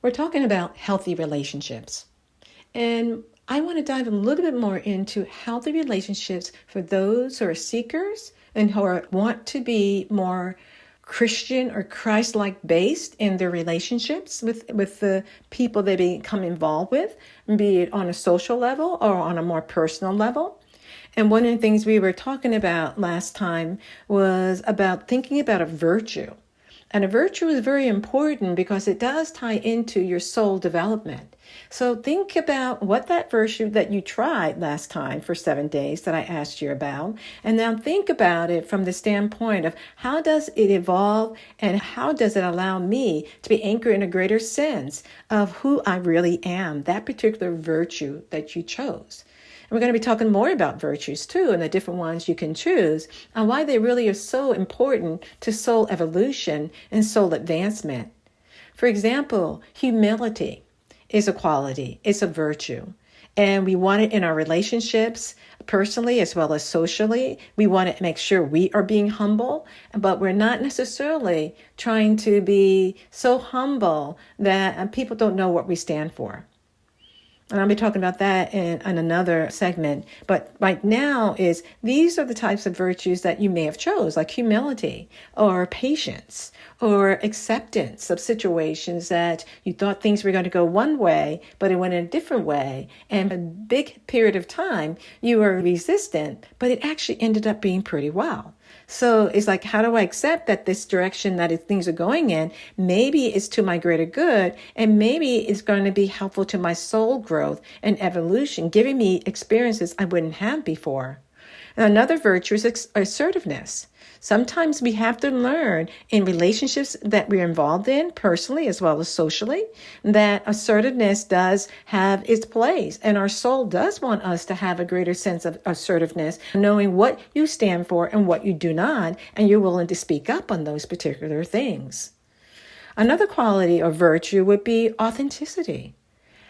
We're talking about healthy relationships. And I want to dive a little bit more into healthy relationships for those who are seekers and want to be more Christian or Christ-like based in their relationships with the people they become involved with, be it on a social level or on a more personal level. And one of the things we were talking about last time was about thinking about a virtue. And a virtue is very important because it does tie into your soul development. So think about what that virtue that you tried last time for 7 days that I asked you about. And now think about it from the standpoint of how does it evolve and how does it allow me to be anchored in a greater sense of who I really am, that particular virtue that you chose. We're going to be talking more about virtues too, and the different ones you can choose, and why they really are so important to soul evolution and soul advancement. For example, humility is a quality, it's a virtue. And we want it in our relationships, personally as well as socially. We want to make sure we are being humble, but we're not necessarily trying to be so humble that people don't know what we stand for. And I'll be talking about that in another segment. But right now these are the types of virtues that you may have chose, like humility or patience or acceptance of situations that you thought things were going to go one way, but it went in a different way. And a big period of time, you were resistant, but it actually ended up being pretty well. So it's like, how do I accept that this direction that things are going in, maybe it's to my greater good, and maybe it's going to be helpful to my soul growth and evolution, giving me experiences I wouldn't have before. And another virtue is assertiveness. Sometimes we have to learn in relationships that we're involved in, personally as well as socially, that assertiveness does have its place. And our soul does want us to have a greater sense of assertiveness, knowing what you stand for and what you do not, and you're willing to speak up on those particular things. Another quality or virtue would be authenticity.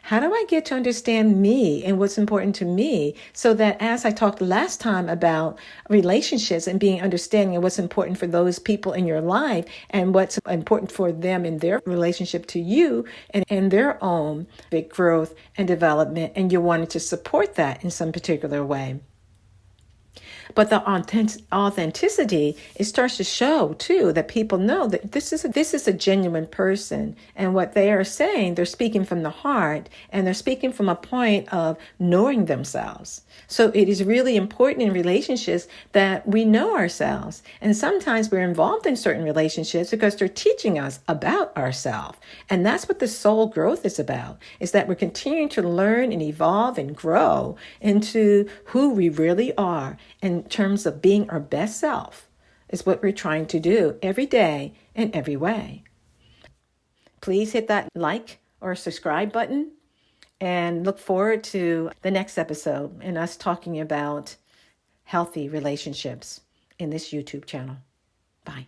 How do I get to understand me and what's important to me so that as I talked last time about relationships and being understanding of what's important for those people in your life and what's important for them in their relationship to you and in their own big growth and development, and you're wanting to support that in some particular way. But the authenticity, it starts to show too that people know that this is a genuine person, and what they are saying, they're speaking from the heart, and they're speaking from a point of knowing themselves. So it is really important in relationships that we know ourselves, and sometimes we're involved in certain relationships because they're teaching us about ourselves, and that's what the soul growth is about. Is that we're continuing to learn and evolve and grow into who we really are in terms of being our best self is what we're trying to do every day in every way. Please hit that like or subscribe button and look forward to the next episode and us talking about healthy relationships in this YouTube channel. Bye.